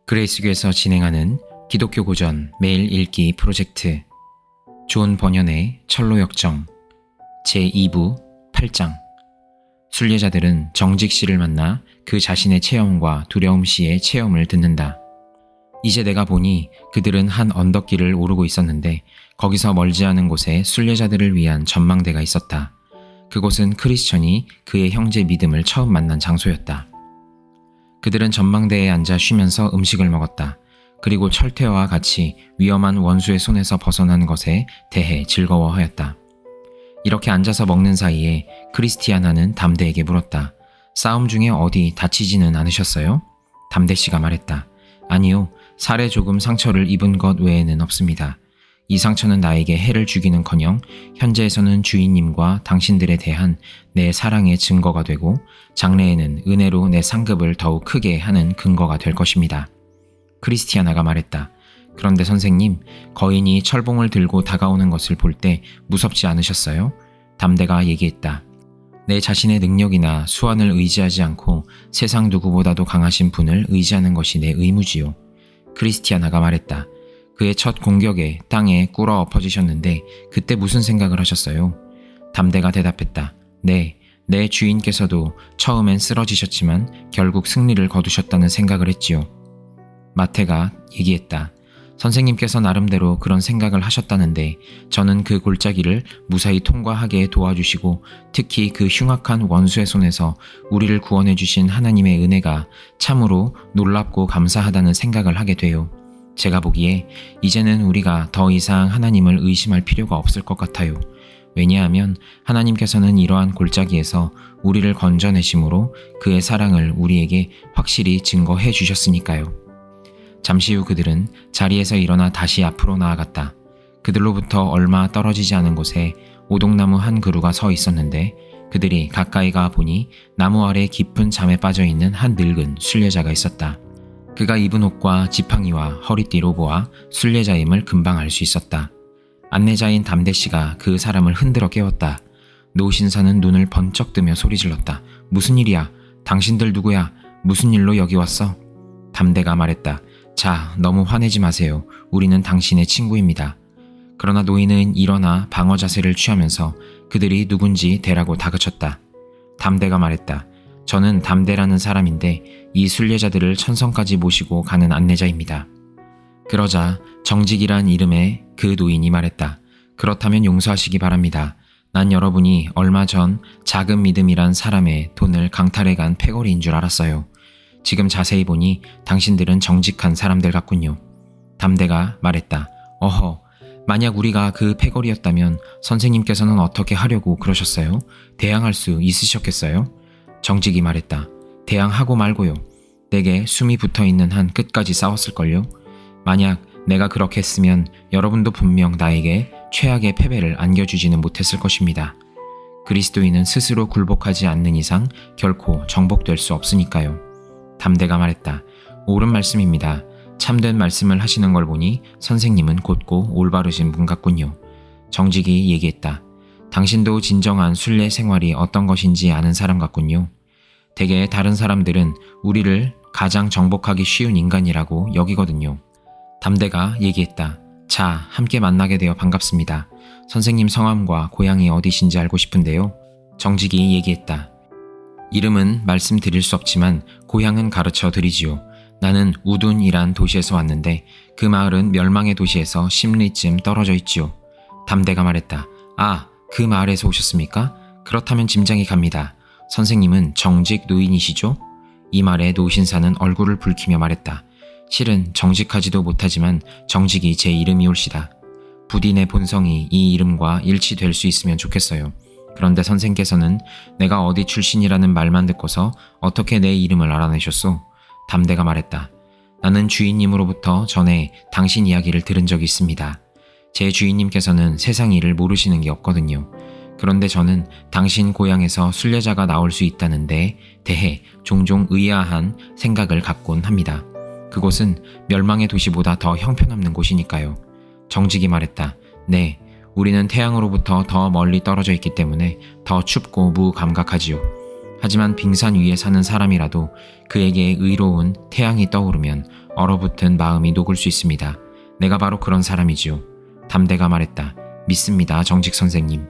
그레이스교에서 진행하는 기독교 고전 매일 읽기 프로젝트 존 번연의 철로역정 제2부 8장 순례자들은 정직 씨를 만나 그 자신의 체험과 두려움 씨의 체험을 듣는다. 이제 내가 보니 그들은 한 언덕길을 오르고 있었는데 거기서 멀지 않은 곳에 순례자들을 위한 전망대가 있었다. 그곳은 크리스천이 그의 형제 믿음을 처음 만난 장소였다. 그들은 전망대에 앉아 쉬면서 음식을 먹었다. 그리고 철퇴와 같이 위험한 원수의 손에서 벗어난 것에 대해 즐거워하였다. 이렇게 앉아서 먹는 사이에 크리스티아나는 담대에게 물었다. 싸움 중에 어디 다치지는 않으셨어요? 담대 씨가 말했다. 아니요, 살에 조금 상처를 입은 것 외에는 없습니다. 이 상처는 나에게 해를 주기는커녕 현재에서는 주인님과 당신들에 대한 내 사랑의 증거가 되고 장래에는 은혜로 내 상급을 더욱 크게 하는 근거가 될 것입니다. 크리스티아나가 말했다. 그런데 선생님, 거인이 철봉을 들고 다가오는 것을 볼 때 무섭지 않으셨어요? 담대가 얘기했다. 내 자신의 능력이나 수완을 의지하지 않고 세상 누구보다도 강하신 분을 의지하는 것이 내 의무지요. 크리스티아나가 말했다. 그의 첫 공격에 땅에 꿇어 엎어지셨는데 그때 무슨 생각을 하셨어요? 담대가 대답했다. 네, 내 주인께서도 처음엔 쓰러지셨지만 결국 승리를 거두셨다는 생각을 했지요. 마태가 얘기했다. 선생님께서 나름대로 그런 생각을 하셨다는데 저는 그 골짜기를 무사히 통과하게 도와주시고 특히 그 흉악한 원수의 손에서 우리를 구원해 주신 하나님의 은혜가 참으로 놀랍고 감사하다는 생각을 하게 돼요. 제가 보기에 이제는 우리가 더 이상 하나님을 의심할 필요가 없을 것 같아요. 왜냐하면 하나님께서는 이러한 골짜기에서 우리를 건져내심으로 그의 사랑을 우리에게 확실히 증거해 주셨으니까요. 잠시 후 그들은 자리에서 일어나 다시 앞으로 나아갔다. 그들로부터 얼마 떨어지지 않은 곳에 오동나무 한 그루가 서 있었는데 그들이 가까이 가 보니 나무 아래 깊은 잠에 빠져있는 한 늙은 순례자가 있었다. 그가 입은 옷과 지팡이와 허리띠로 보아 순례자임을 금방 알 수 있었다. 안내자인 담대씨가 그 사람을 흔들어 깨웠다. 노신사는 눈을 번쩍 뜨며 소리질렀다. 무슨 일이야? 당신들 누구야? 무슨 일로 여기 왔어? 담대가 말했다. 자, 너무 화내지 마세요. 우리는 당신의 친구입니다. 그러나 노인은 일어나 방어 자세를 취하면서 그들이 누군지 대라고 다그쳤다. 담대가 말했다. 저는 담대라는 사람인데 이 순례자들을 천성까지 모시고 가는 안내자입니다. 그러자 정직이란 이름의 그 노인이 말했다. 그렇다면 용서하시기 바랍니다. 난 여러분이 얼마 전 작은 믿음이란 사람의 돈을 강탈해간 패거리인 줄 알았어요. 지금 자세히 보니 당신들은 정직한 사람들 같군요. 담대가 말했다. 어허, 만약 우리가 그 패거리였다면 선생님께서는 어떻게 하려고 그러셨어요? 대항할 수 있으셨겠어요? 정직이 말했다. 대항하고 말고요. 내게 숨이 붙어있는 한 끝까지 싸웠을걸요? 만약 내가 그렇게 했으면 여러분도 분명 나에게 최악의 패배를 안겨주지는 못했을 것입니다. 그리스도인은 스스로 굴복하지 않는 이상 결코 정복될 수 없으니까요. 담대가 말했다. 옳은 말씀입니다. 참된 말씀을 하시는 걸 보니 선생님은 곧고 올바르신 분 같군요. 정직이 얘기했다. 당신도 진정한 순례 생활이 어떤 것인지 아는 사람 같군요. 대개 다른 사람들은 우리를 가장 정복하기 쉬운 인간이라고 여기거든요. 담대가 얘기했다. 자, 함께 만나게 되어 반갑습니다. 선생님 성함과 고향이 어디신지 알고 싶은데요. 정직이 얘기했다. 이름은 말씀드릴 수 없지만 고향은 가르쳐 드리지요. 나는 우둔이란 도시에서 왔는데 그 마을은 멸망의 도시에서 10리쯤 떨어져 있지요. 담대가 말했다. 아, 그 마을에서 오셨습니까? 그렇다면 짐작이 갑니다. 선생님은 정직 노인이시죠? 이 말에 노신사는 얼굴을 붉히며 말했다. 실은 정직하지도 못하지만 정직이 제 이름이 옳시다. 부디 내 본성이 이 이름과 일치될 수 있으면 좋겠어요. 그런데 선생께서는 내가 어디 출신이라는 말만 듣고서 어떻게 내 이름을 알아내셨소? 담대가 말했다. 나는 주인님으로부터 전에 당신 이야기를 들은 적이 있습니다. 제 주인님께서는 세상 일을 모르시는 게 없거든요. 그런데 저는 당신 고향에서 순례자가 나올 수 있다는 데 대해 종종 의아한 생각을 갖곤 합니다. 그곳은 멸망의 도시보다 더 형편없는 곳이니까요. 정직이 말했다. 네, 우리는 태양으로부터 더 멀리 떨어져 있기 때문에 더 춥고 무감각하지요. 하지만 빙산 위에 사는 사람이라도 그에게 의로운 태양이 떠오르면 얼어붙은 마음이 녹을 수 있습니다. 내가 바로 그런 사람이지요. 담대가 말했다. 믿습니다, 정직 선생님.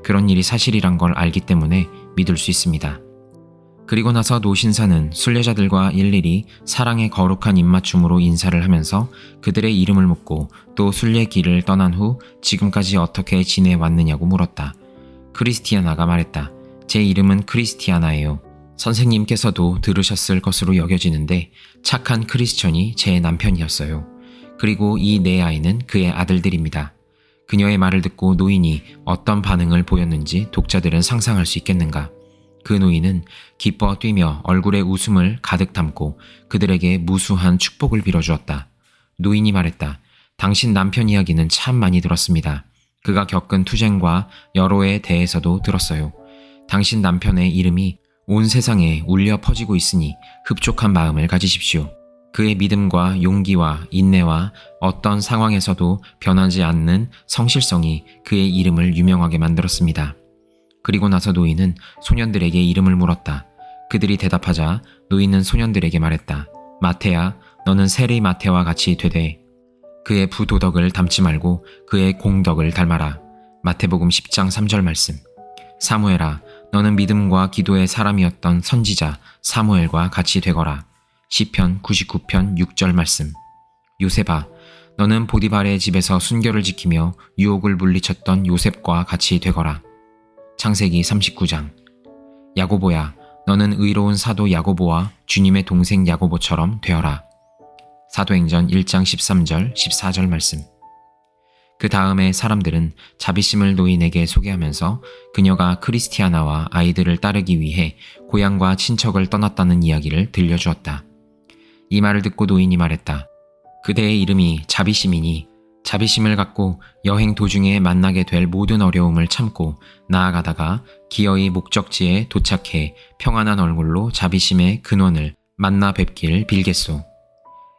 그런 일이 사실이란 걸 알기 때문에 믿을 수 있습니다. 그리고 나서 노신사는 순례자들과 일일이 사랑의 거룩한 입맞춤으로 인사를 하면서 그들의 이름을 묻고 또 순례길을 떠난 후 지금까지 어떻게 지내왔느냐고 물었다. 크리스티아나가 말했다. 제 이름은 크리스티아나예요. 선생님께서도 들으셨을 것으로 여겨지는데 착한 크리스천이 제 남편이었어요. 그리고 이 네 아이는 그의 아들들입니다. 그녀의 말을 듣고 노인이 어떤 반응을 보였는지 독자들은 상상할 수 있겠는가. 그 노인은 기뻐 뛰며 얼굴에 웃음을 가득 담고 그들에게 무수한 축복을 빌어주었다. 노인이 말했다. 당신 남편 이야기는 참 많이 들었습니다. 그가 겪은 투쟁과 여로에 대해서도 들었어요. 당신 남편의 이름이 온 세상에 울려 퍼지고 있으니 흡족한 마음을 가지십시오. 그의 믿음과 용기와 인내와 어떤 상황에서도 변하지 않는 성실성이 그의 이름을 유명하게 만들었습니다. 그리고 나서 노인은 소년들에게 이름을 물었다. 그들이 대답하자 노인은 소년들에게 말했다. 마태야, 너는 세리 마태와 같이 되되 그의 부도덕을 닮지 말고 그의 공덕을 닮아라. 마태복음 10장 3절 말씀. 사무엘아, 너는 믿음과 기도의 사람이었던 선지자 사무엘과 같이 되거라. 시편 99편 6절 말씀. 요셉아, 너는 보디발의 집에서 순결을 지키며 유혹을 물리쳤던 요셉과 같이 되거라. 창세기 39장. 야고보야, 너는 의로운 사도 야고보와 주님의 동생 야고보처럼 되어라. 사도행전 1장 13절 14절 말씀. 그 다음에 사람들은 자비심을 노인에게 소개하면서 그녀가 크리스티아나와 아이들을 따르기 위해 고향과 친척을 떠났다는 이야기를 들려주었다. 이 말을 듣고 노인이 말했다. 그대의 이름이 자비심이니 자비심을 갖고 여행 도중에 만나게 될 모든 어려움을 참고 나아가다가 기어이 목적지에 도착해 평안한 얼굴로 자비심의 근원을 만나 뵙길 빌겠소.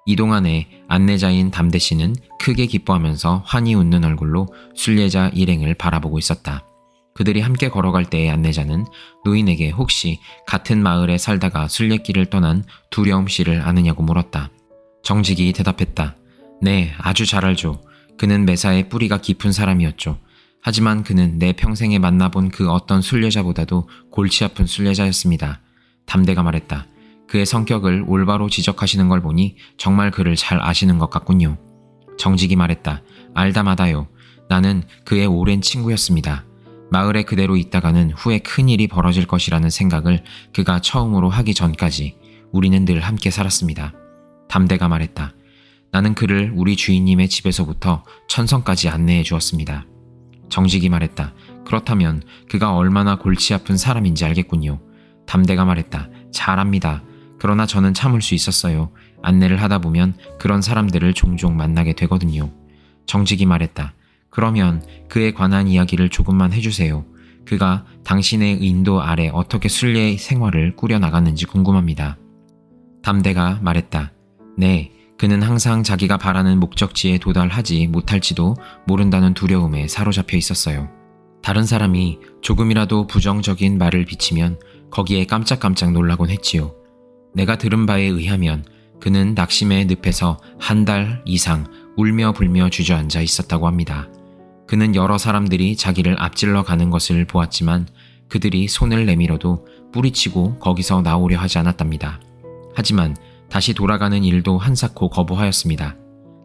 이동안에 안내자인 담대씨는 크게 기뻐하면서 환히 웃는 얼굴로 순례자 일행을 바라보고 있었다. 그들이 함께 걸어갈 때의 안내자는 노인에게 혹시 같은 마을에 살다가 순례길을 떠난 두려움씨를 아느냐고 물었다. 정직이 대답했다. 네, 아주 잘 알죠. 그는 매사에 뿌리가 깊은 사람이었죠. 하지만 그는 내 평생에 만나본 그 어떤 순례자보다도 골치 아픈 순례자였습니다. 담대가 말했다. 그의 성격을 올바로 지적하시는 걸 보니 정말 그를 잘 아시는 것 같군요. 정직이 말했다. 알다마다요. 나는 그의 오랜 친구였습니다. 마을에 그대로 있다가는 후에 큰일이 벌어질 것이라는 생각을 그가 처음으로 하기 전까지 우리는 늘 함께 살았습니다. 담대가 말했다. 나는 그를 우리 주인님의 집에서부터 천성까지 안내해 주었습니다. 정직이 말했다. 그렇다면 그가 얼마나 골치 아픈 사람인지 알겠군요. 담대가 말했다. 잘 압니다. 그러나 저는 참을 수 있었어요. 안내를 하다 보면 그런 사람들을 종종 만나게 되거든요. 정직이 말했다. 그러면 그에 관한 이야기를 조금만 해주세요. 그가 당신의 인도 아래 어떻게 순례 생활을 꾸려나갔는지 궁금합니다. 담대가 말했다. 네, 그는 항상 자기가 바라는 목적지에 도달하지 못할지도 모른다는 두려움에 사로잡혀 있었어요. 다른 사람이 조금이라도 부정적인 말을 비치면 거기에 깜짝깜짝 놀라곤 했지요. 내가 들은 바에 의하면 그는 낙심의 늪에서 한 달 이상 울며 불며 주저앉아 있었다고 합니다. 그는 여러 사람들이 자기를 앞질러 가는 것을 보았지만 그들이 손을 내밀어도 뿌리치고 거기서 나오려 하지 않았답니다. 하지만 다시 돌아가는 일도 한사코 거부하였습니다.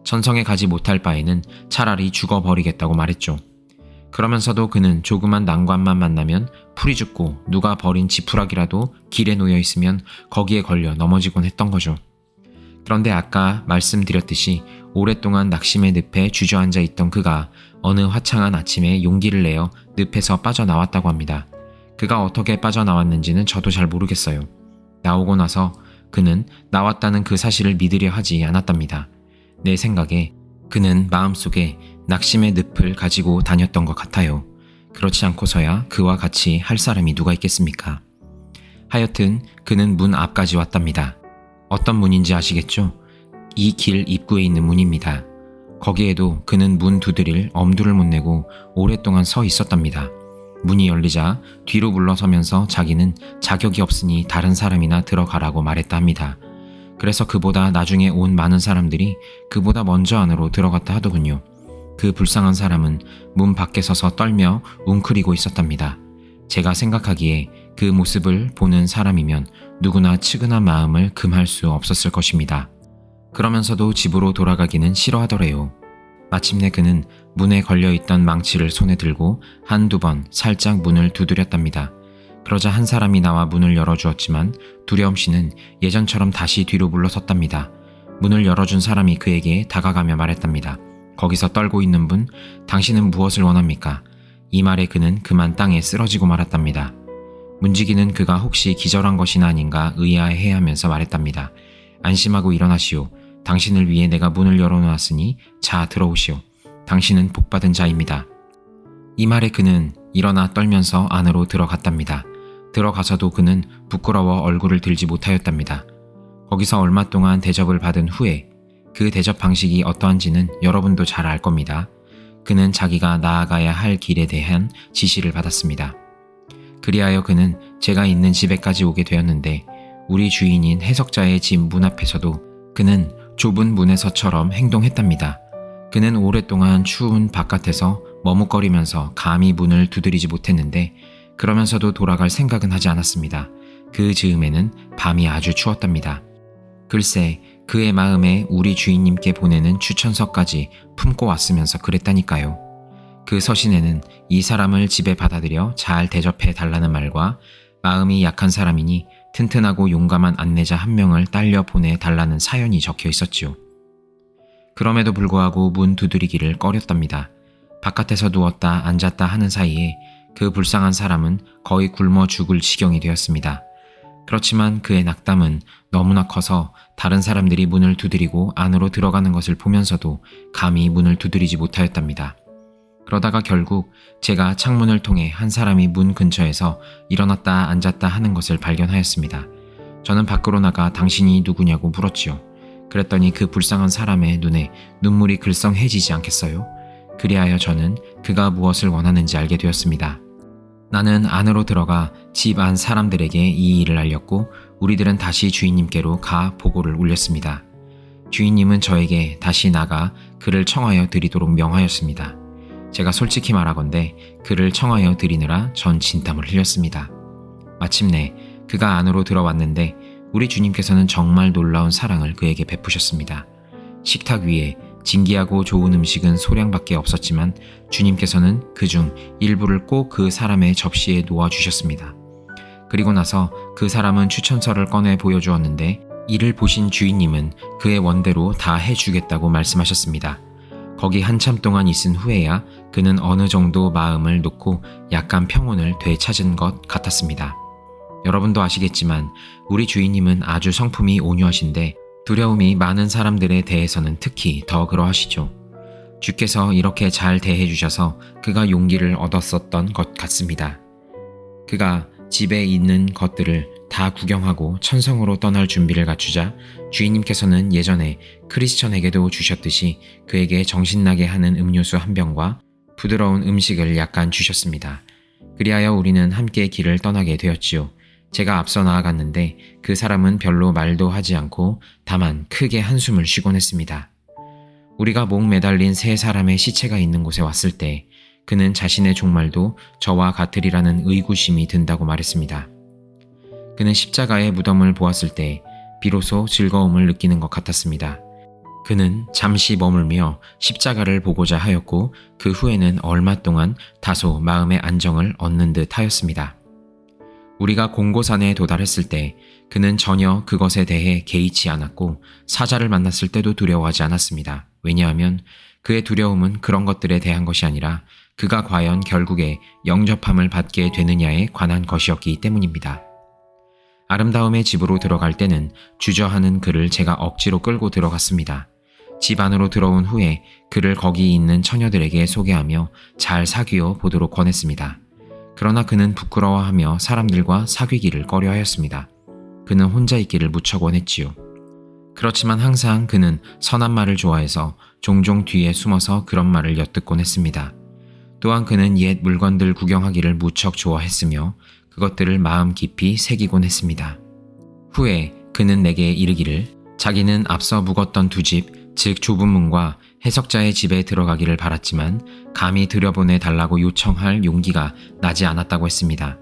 천성에 가지 못할 바에는 차라리 죽어버리겠다고 말했죠. 그러면서도 그는 조그만 난관만 만나면 풀이 죽고 누가 버린 지푸라기라도 길에 놓여 있으면 거기에 걸려 넘어지곤 했던 거죠. 그런데 아까 말씀드렸듯이 오랫동안 낙심의 늪에 주저앉아 있던 그가 어느 화창한 아침에 용기를 내어 늪에서 빠져나왔다고 합니다. 그가 어떻게 빠져나왔는지는 저도 잘 모르겠어요. 나오고 나서 그는 나왔다는 그 사실을 믿으려 하지 않았답니다. 내 생각에 그는 마음속에 낙심의 늪을 가지고 다녔던 것 같아요. 그렇지 않고서야 그와 같이 할 사람이 누가 있겠습니까? 하여튼 그는 문 앞까지 왔답니다. 어떤 문인지 아시겠죠? 이 길 입구에 있는 문입니다. 거기에도 그는 문 두드릴 엄두를 못 내고 오랫동안 서 있었답니다. 문이 열리자 뒤로 물러서면서 자기는 자격이 없으니 다른 사람이나 들어가라고 말했다 합니다. 그래서 그보다 나중에 온 많은 사람들이 그보다 먼저 안으로 들어갔다 하더군요. 그 불쌍한 사람은 문 밖에 서서 떨며 웅크리고 있었답니다. 제가 생각하기에 그 모습을 보는 사람이면 누구나 측은한 마음을 금할 수 없었을 것입니다. 그러면서도 집으로 돌아가기는 싫어하더래요. 마침내 그는 문에 걸려있던 망치를 손에 들고 한두 번 살짝 문을 두드렸답니다. 그러자 한 사람이 나와 문을 열어주었지만 두려움씨는 예전처럼 다시 뒤로 물러섰답니다. 문을 열어준 사람이 그에게 다가가며 말했답니다. 거기서 떨고 있는 분, 당신은 무엇을 원합니까? 이 말에 그는 그만 땅에 쓰러지고 말았답니다. 문지기는 그가 혹시 기절한 것이나 아닌가 의아해하면서 말했답니다. 안심하고 일어나시오. 당신을 위해 내가 문을 열어놓았으니 자 들어오시오. 당신은 복받은 자입니다. 이 말에 그는 일어나 떨면서 안으로 들어갔답니다. 들어가서도 그는 부끄러워 얼굴을 들지 못하였답니다. 거기서 얼마 동안 대접을 받은 후에 그 대접 방식이 어떠한지는 여러분도 잘 알 겁니다. 그는 자기가 나아가야 할 길에 대한 지시를 받았습니다. 그리하여 그는 제가 있는 집에까지 오게 되었는데 우리 주인인 해석자의 집 문 앞에서도 그는 좁은 문에서처럼 행동했답니다. 그는 오랫동안 추운 바깥에서 머뭇거리면서 감히 문을 두드리지 못했는데 그러면서도 돌아갈 생각은 하지 않았습니다. 그 즈음에는 밤이 아주 추웠답니다. 글쎄 그의 마음에 우리 주인님께 보내는 추천서까지 품고 왔으면서 그랬다니까요. 그 서신에는 이 사람을 집에 받아들여 잘 대접해 달라는 말과 마음이 약한 사람이니 튼튼하고 용감한 안내자 한 명을 딸려 보내달라는 사연이 적혀 있었지요. 그럼에도 불구하고 문 두드리기를 꺼렸답니다. 바깥에서 누웠다 앉았다 하는 사이에 그 불쌍한 사람은 거의 굶어 죽을 지경이 되었습니다. 그렇지만 그의 낙담은 너무나 커서 다른 사람들이 문을 두드리고 안으로 들어가는 것을 보면서도 감히 문을 두드리지 못하였답니다. 그러다가 결국 제가 창문을 통해 한 사람이 문 근처에서 일어났다 앉았다 하는 것을 발견하였습니다. 저는 밖으로 나가 당신이 누구냐고 물었지요. 그랬더니 그 불쌍한 사람의 눈에 눈물이 글썽해지지 않겠어요? 그리하여 저는 그가 무엇을 원하는지 알게 되었습니다. 나는 안으로 들어가 집 안 사람들에게 이 일을 알렸고 우리들은 다시 주인님께로 가 보고를 올렸습니다. 주인님은 저에게 다시 나가 그를 청하여 드리도록 명하였습니다. 제가 솔직히 말하건대 그를 청하여 드리느라 전 진땀을 흘렸습니다. 마침내 그가 안으로 들어왔는데 우리 주님께서는 정말 놀라운 사랑을 그에게 베푸셨습니다. 식탁 위에 진기하고 좋은 음식은 소량밖에 없었지만 주님께서는 그중 일부를 꼭 그 사람의 접시에 놓아주셨습니다. 그리고 나서 그 사람은 추천서를 꺼내 보여주었는데 이를 보신 주인님은 그의 원대로 다 해주겠다고 말씀하셨습니다. 거기 한참 동안 있은 후에야 그는 어느 정도 마음을 놓고 약간 평온을 되찾은 것 같았습니다. 여러분도 아시겠지만 우리 주인님은 아주 성품이 온유하신데 두려움이 많은 사람들에 대해서는 특히 더 그러하시죠. 주께서 이렇게 잘 대해주셔서 그가 용기를 얻었었던 것 같습니다. 그가 집에 있는 것들을 다 구경하고 천성으로 떠날 준비를 갖추자 주인님께서는 예전에 크리스천에게도 주셨듯이 그에게 정신나게 하는 음료수 한 병과 부드러운 음식을 약간 주셨습니다. 그리하여 우리는 함께 길을 떠나게 되었지요. 제가 앞서 나아갔는데 그 사람은 별로 말도 하지 않고 다만 크게 한숨을 쉬곤 했습니다. 우리가 목 매달린 세 사람의 시체가 있는 곳에 왔을 때 그는 자신의 종말도 저와 같으리라는 의구심이 든다고 말했습니다. 그는 십자가의 무덤을 보았을 때 비로소 즐거움을 느끼는 것 같았습니다. 그는 잠시 머물며 십자가를 보고자 하였고 그 후에는 얼마 동안 다소 마음의 안정을 얻는 듯 하였습니다. 우리가 공고산에 도달했을 때 그는 전혀 그것에 대해 개의치 않았고 사자를 만났을 때도 두려워하지 않았습니다. 왜냐하면 그의 두려움은 그런 것들에 대한 것이 아니라 그가 과연 결국에 영접함을 받게 되느냐에 관한 것이었기 때문입니다. 아름다움의 집으로 들어갈 때는 주저하는 그를 제가 억지로 끌고 들어갔습니다. 집 안으로 들어온 후에 그를 거기 있는 처녀들에게 소개하며 잘 사귀어 보도록 권했습니다. 그러나 그는 부끄러워하며 사람들과 사귀기를 꺼려하였습니다. 그는 혼자 있기를 무척 원했지요. 그렇지만 항상 그는 선한 말을 좋아해서 종종 뒤에 숨어서 그런 말을 엿듣곤 했습니다. 또한 그는 옛 물건들 구경하기를 무척 좋아했으며 그것들을 마음 깊이 새기곤 했습니다. 후에 그는 내게 이르기를 자기는 앞서 묵었던 두 집, 즉 좁은 문과 해석자의 집에 들어가기를 바랐지만 감히 들여보내 달라고 요청할 용기가 나지 않았다고 했습니다.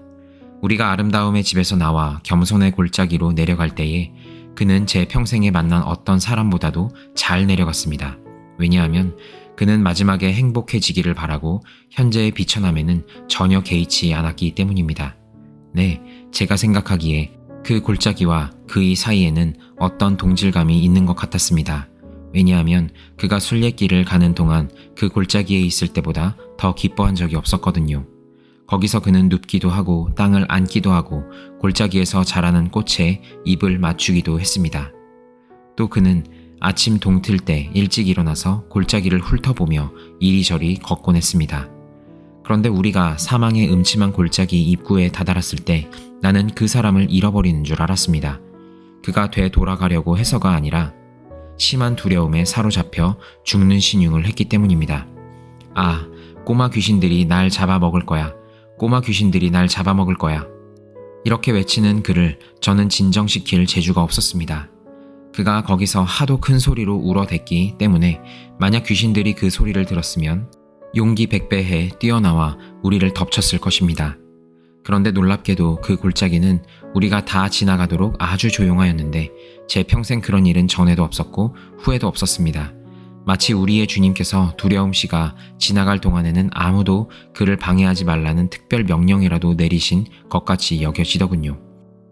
우리가 아름다움의 집에서 나와 겸손의 골짜기로 내려갈 때에 그는 제 평생에 만난 어떤 사람보다도 잘 내려갔습니다. 왜냐하면 그는 마지막에 행복해지기를 바라고 현재의 비천함에는 전혀 개의치 않았기 때문입니다. 네, 제가 생각하기에 그 골짜기와 그의 사이에는 어떤 동질감이 있는 것 같았습니다. 왜냐하면 그가 순례길을 가는 동안 그 골짜기에 있을 때보다 더 기뻐한 적이 없었거든요. 거기서 그는 눕기도 하고 땅을 안기도 하고 골짜기에서 자라는 꽃에 입을 맞추기도 했습니다. 또 그는 아침 동틀 때 일찍 일어나서 골짜기를 훑어보며 이리저리 걷곤 했습니다. 그런데 우리가 사망의 음침한 골짜기 입구에 다다랐을 때 나는 그 사람을 잃어버리는 줄 알았습니다. 그가 되돌아가려고 해서가 아니라 심한 두려움에 사로잡혀 죽는 신용을 했기 때문입니다. 아, 꼬마 귀신들이 날 잡아먹을 거야. 꼬마 귀신들이 날 잡아먹을 거야. 이렇게 외치는 그를 저는 진정시킬 재주가 없었습니다. 그가 거기서 하도 큰 소리로 울어댔기 때문에 만약 귀신들이 그 소리를 들었으면 용기 백배해 뛰어나와 우리를 덮쳤을 것입니다. 그런데 놀랍게도 그 골짜기는 우리가 다 지나가도록 아주 조용하였는데 제 평생 그런 일은 전에도 없었고 후에도 없었습니다. 마치 우리의 주님께서 두려움씨가 지나갈 동안에는 아무도 그를 방해하지 말라는 특별 명령이라도 내리신 것 같이 여겨지더군요.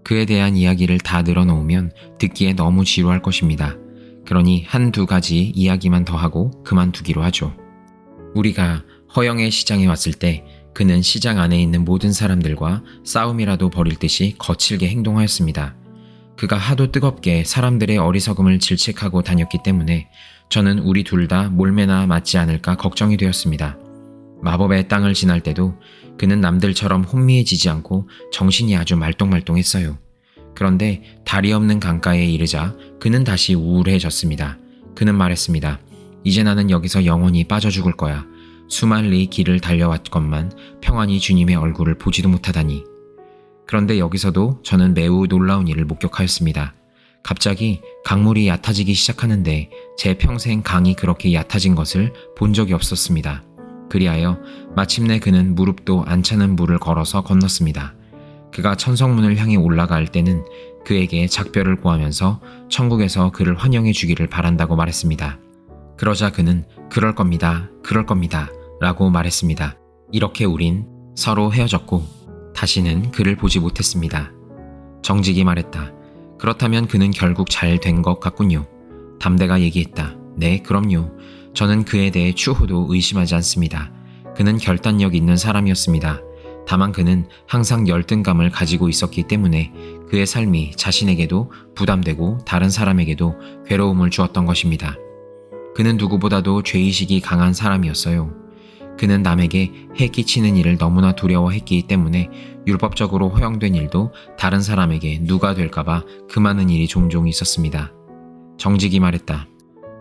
그에 대한 이야기를 다 늘어놓으면 듣기에 너무 지루할 것입니다. 그러니 한두 가지 이야기만 더 하고 그만두기로 하죠. 우리가 허영의 시장에 왔을 때 그는 시장 안에 있는 모든 사람들과 싸움이라도 벌일 듯이 거칠게 행동하였습니다. 그가 하도 뜨겁게 사람들의 어리석음을 질책하고 다녔기 때문에 저는 우리 둘 다 몰매나 맞지 않을까 걱정이 되었습니다. 마법의 땅을 지날 때도 그는 남들처럼 혼미해지지 않고 정신이 아주 말똥말똥했어요. 그런데 다리 없는 강가에 이르자 그는 다시 우울해졌습니다. 그는 말했습니다. 이제 나는 여기서 영원히 빠져 죽을 거야. 수만 리 길을 달려왔건만 평안히 주님의 얼굴을 보지도 못하다니. 그런데 여기서도 저는 매우 놀라운 일을 목격하였습니다. 갑자기 강물이 얕아지기 시작하는데 제 평생 강이 그렇게 얕아진 것을 본 적이 없었습니다. 그리하여 마침내 그는 무릎도 안 차는 물을 걸어서 건넜습니다. 그가 천성문을 향해 올라갈 때는 그에게 작별을 구하면서 천국에서 그를 환영해 주기를 바란다고 말했습니다. 그러자 그는 그럴 겁니다. 라고 말했습니다. 이렇게 우린 서로 헤어졌고 다시는 그를 보지 못했습니다. 정직이 말했다. 그렇다면 그는 결국 잘 된 것 같군요. 담대가 얘기했다. 네, 그럼요. 저는 그에 대해 추호도 의심하지 않습니다. 그는 결단력 있는 사람이었습니다. 다만 그는 항상 열등감을 가지고 있었기 때문에 그의 삶이 자신에게도 부담되고 다른 사람에게도 괴로움을 주었던 것입니다. 그는 누구보다도 죄의식이 강한 사람이었어요. 그는 남에게 해 끼치는 일을 너무나 두려워했기 때문에 율법적으로 허용된 일도 다른 사람에게 누가 될까봐 금하는 일이 종종 있었습니다. 정직이 말했다.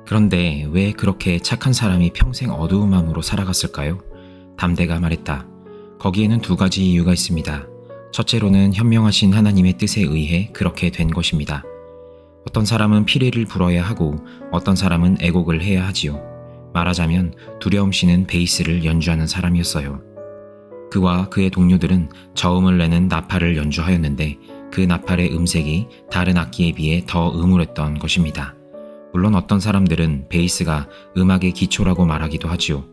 그런데 왜 그렇게 착한 사람이 평생 어두운 마음으로 살아갔을까요? 담대가 말했다. 거기에는 두 가지 이유가 있습니다. 첫째로는 현명하신 하나님의 뜻에 의해 그렇게 된 것입니다. 어떤 사람은 피리를 불어야 하고 어떤 사람은 애곡을 해야 하지요. 말하자면 두려움씨는 베이스를 연주하는 사람이었어요. 그와 그의 동료들은 저음을 내는 나팔을 연주하였는데 그 나팔의 음색이 다른 악기에 비해 더 음울했던 것입니다. 물론 어떤 사람들은 베이스가 음악의 기초라고 말하기도 하지요.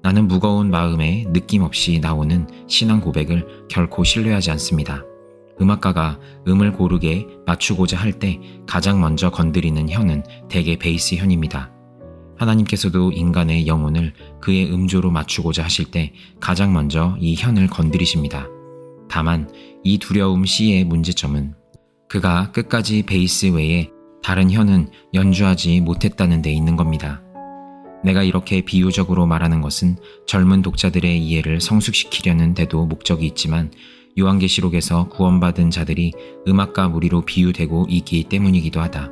나는 무거운 마음에 느낌 없이 나오는 신앙 고백을 결코 신뢰하지 않습니다. 음악가가 음을 고르게 맞추고자 할 때 가장 먼저 건드리는 혀는 대개 베이스 혀입니다. 하나님께서도 인간의 영혼을 그의 음조로 맞추고자 하실 때 가장 먼저 이 혀를 건드리십니다. 다만 이 두려움 씨의 문제점은 그가 끝까지 베이스 외에 다른 혀는 연주하지 못했다는 데 있는 겁니다. 내가 이렇게 비유적으로 말하는 것은 젊은 독자들의 이해를 성숙시키려는 데도 목적이 있지만 요한계시록에서 구원받은 자들이 음악과 무리로 비유되고 있기 때문이기도 하다.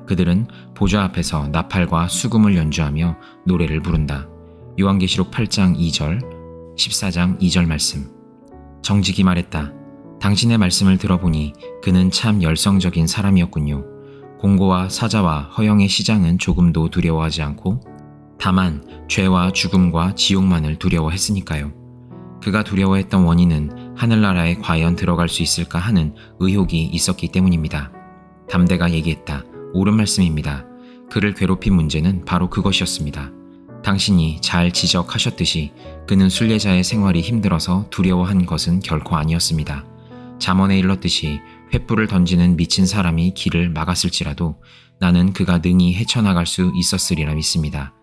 그들은 보좌 앞에서 나팔과 수금을 연주하며 노래를 부른다. 요한계시록 8장 2절, 14장 2절 말씀. 정직이 말했다. 당신의 말씀을 들어보니 그는 참 열성적인 사람이었군요. 공고와 사자와 허영의 시장은 조금도 두려워하지 않고 다만 죄와 죽음과 지옥만을 두려워했으니까요. 그가 두려워했던 원인은 하늘나라에 과연 들어갈 수 있을까 하는 의혹이 있었기 때문입니다. 담대가 얘기했다. 옳은 말씀입니다. 그를 괴롭힌 문제는 바로 그것이었습니다. 당신이 잘 지적하셨듯이 그는 순례자의 생활이 힘들어서 두려워한 것은 결코 아니었습니다. 잠언에 일렀듯이 횃불을 던지는 미친 사람이 길을 막았을지라도 나는 그가 능히 헤쳐나갈 수 있었으리라 믿습니다.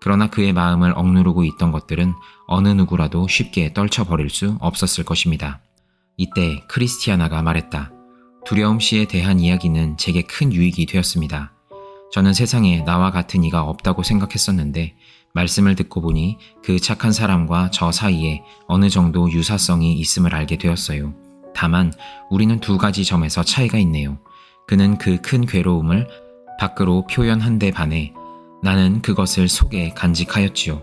그러나 그의 마음을 억누르고 있던 것들은 어느 누구라도 쉽게 떨쳐버릴 수 없었을 것입니다. 이때 크리스티아나가 말했다. 두려움 씨에 대한 이야기는 제게 큰 유익이 되었습니다. 저는 세상에 나와 같은 이가 없다고 생각했었는데 말씀을 듣고 보니 그 착한 사람과 저 사이에 어느 정도 유사성이 있음을 알게 되었어요. 다만 우리는 두 가지 점에서 차이가 있네요. 그는 그 큰 괴로움을 밖으로 표현한 데 반해 나는 그것을 속에 간직하였지요.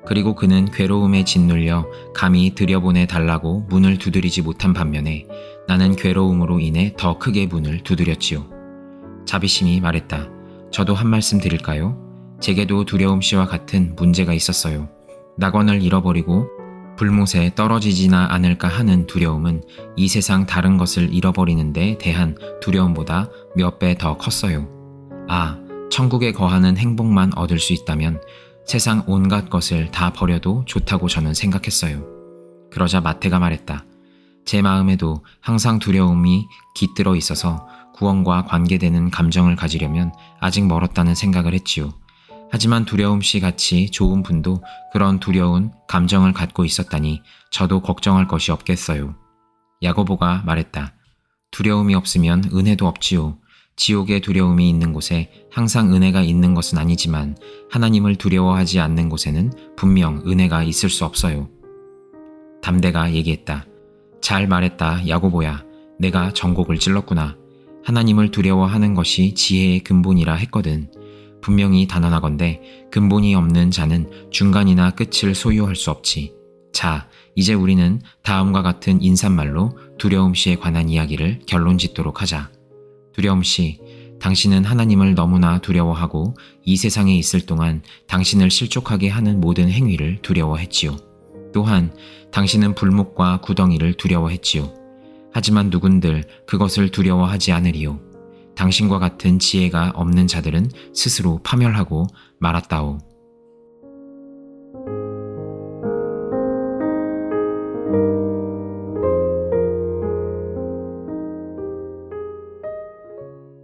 그리고 그는 괴로움에 짓눌려 감히 들여보내 달라고 문을 두드리지 못한 반면에 나는 괴로움으로 인해 더 크게 문을 두드렸지요. 자비심이 말했다. 저도 한 말씀 드릴까요? 제게도 두려움 씨와 같은 문제가 있었어요. 낙원을 잃어버리고 불못에 떨어지지나 않을까 하는 두려움은 이 세상 다른 것을 잃어버리는 데 대한 두려움보다 몇 배 더 컸어요. 천국에 거하는 행복만 얻을 수 있다면 세상 온갖 것을 다 버려도 좋다고 저는 생각했어요. 그러자 마태가 말했다. 제 마음에도 항상 두려움이 깃들어 있어서 구원과 관계되는 감정을 가지려면 아직 멀었다는 생각을 했지요. 하지만 두려움 씨 같이 좋은 분도 그런 두려운 감정을 갖고 있었다니 저도 걱정할 것이 없겠어요. 야고보가 말했다. 두려움이 없으면 은혜도 없지요. 지옥의 두려움이 있는 곳에 항상 은혜가 있는 것은 아니지만 하나님을 두려워하지 않는 곳에는 분명 은혜가 있을 수 없어요. 담대가 얘기했다. 잘 말했다, 야고보야. 내가 전곡을 찔렀구나. 하나님을 두려워하는 것이 지혜의 근본이라 했거든. 분명히 단언하건대 근본이 없는 자는 중간이나 끝을 소유할 수 없지. 자, 이제 우리는 다음과 같은 인사말로 두려움 씨에 관한 이야기를 결론 짓도록 하자. 두려움 씨, 당신은 하나님을 너무나 두려워하고 이 세상에 있을 동안 당신을 실족하게 하는 모든 행위를 두려워했지요. 또한 당신은 불목과 구덩이를 두려워했지요. 하지만 누군들 그것을 두려워하지 않으리요. 당신과 같은 지혜가 없는 자들은 스스로 파멸하고 말았다오.